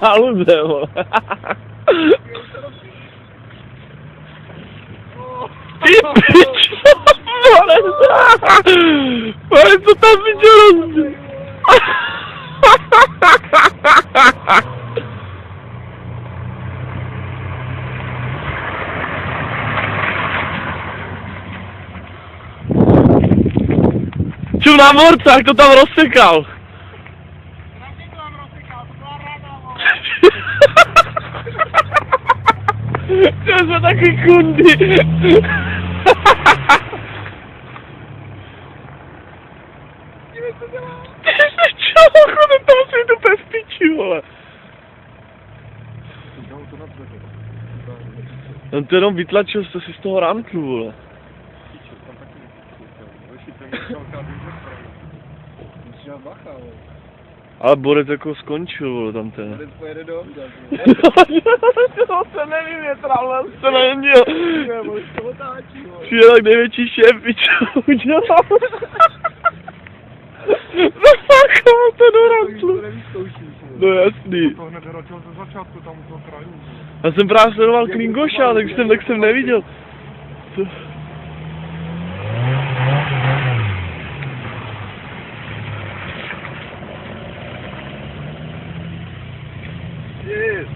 Haluze, vole. Ty pičo, vole. Vole, co tam pičo rozdíl? Čum na morce, jak to tam rozsekal. To jsme taky kundy. Čo, chodem tam si to bez piči, vole. On to jenom vytlačil si z toho rámku, vole. Ale Borec jako skončil, vole, tam ten. Borec pojede do Ovda. To se nevyvětral, ale se neměl. To otáčí, vole. Přijel jak největší šéf, pičo, udělal. Zafákal to do rámku. No jasný. To hned hračil ze začátku tam u toho kraju. Já jsem právě sledoval Klingoša, tak jsem neviděl. Co? Yes.